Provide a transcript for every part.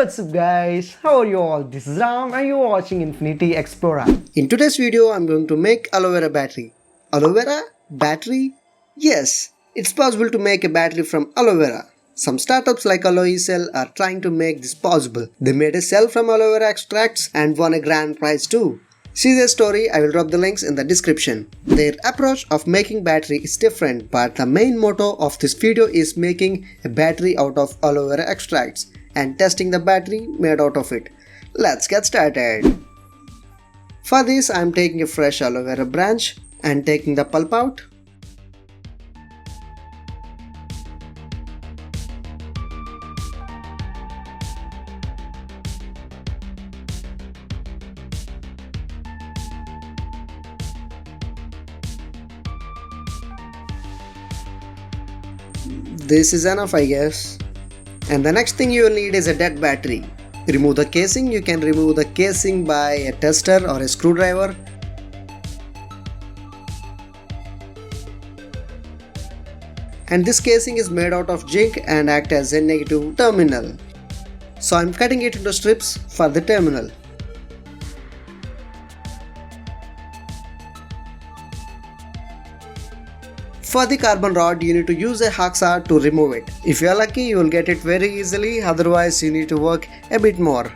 What's up guys, how are you all? This is Ram and you're watching Infinity Explorer. In today's video, I'm going to make aloe vera battery. Aloe vera? Battery? Yes, it's possible to make a battery from aloe vera. Some startups like Aloe are trying to make this possible. They made a cell from aloe vera extracts and won a grand prize too. See their story, I will drop the links in the description. Their approach of making battery is different, but the main motto of this video is making a battery out of aloe vera extracts and testing the battery made out of it. Let's get started. For this, I am taking a fresh aloe vera branch and taking the pulp out. This is enough, I guess. And the next thing you will need is a dead battery. Remove the casing. You can remove the casing by a tester or a screwdriver. And this casing is made out of zinc and act as a negative terminal. So I'm cutting it into strips for the terminal. For the carbon rod, you need to use a hacksaw to remove it. If you are lucky, you will get it very easily, otherwise you need to work a bit more.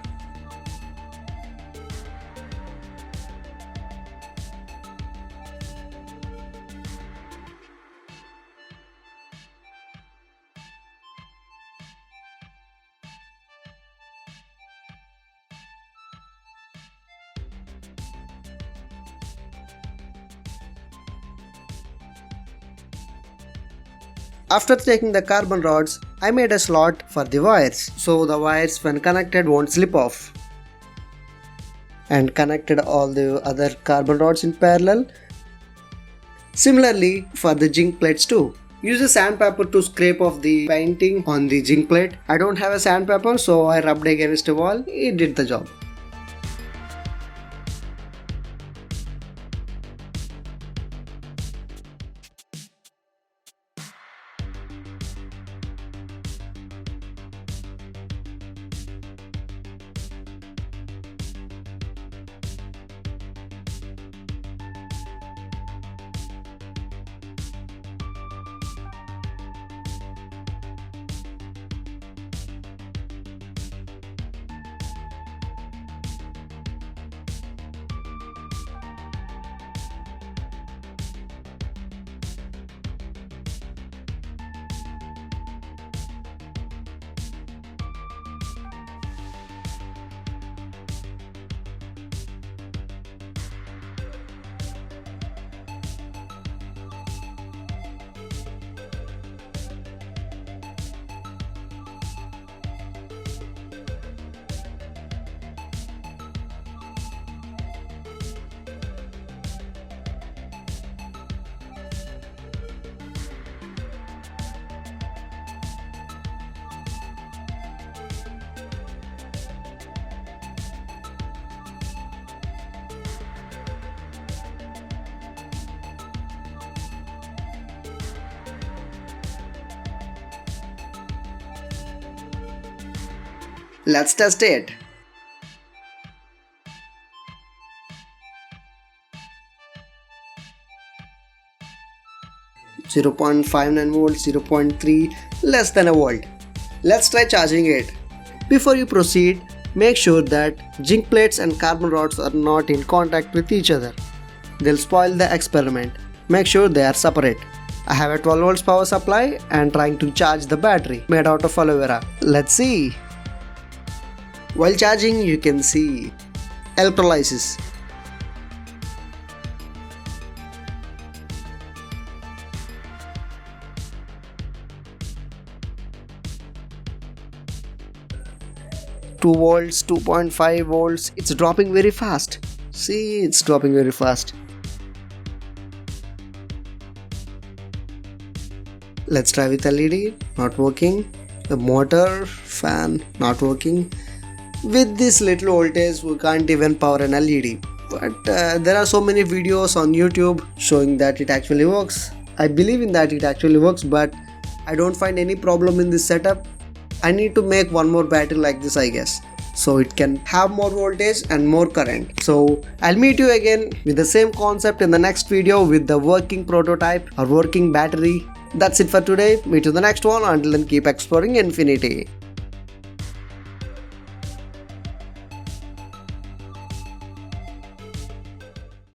After taking the carbon rods, I made a slot for the wires, so the wires when connected won't slip off. And connected all the other carbon rods in parallel. Similarly for the zinc plates too. Use a sandpaper to scrape off the painting on the zinc plate. I don't have a sandpaper, so I rubbed against a wall. It did the job. Let's test it. .59 volts, 0.3, less than a volt. Let's try charging it. Before you proceed, make sure that zinc plates and carbon rods are not in contact with each other. They'll spoil the experiment. Make sure they are separate. I have a 12 volts power supply and trying to charge the battery made out of aloe vera. Let's see. While charging, you can see electrolysis. Two volts, 2.5 volts. It's dropping very fast. See, it's dropping very fast. Let's try with LED. Not working. The motor, fan, not working. With this little voltage, we can't even power an LED. But there are so many videos on YouTube showing that it actually works. I believe in that it actually works, but I don't find any problem in this setup. I need to make one more battery like this, I guess, so it can have more voltage and more current. So I'll meet you again with the same concept in the next video with the working prototype or working battery. That's it for today. Meet you in the next one. Until then, keep exploring infinity.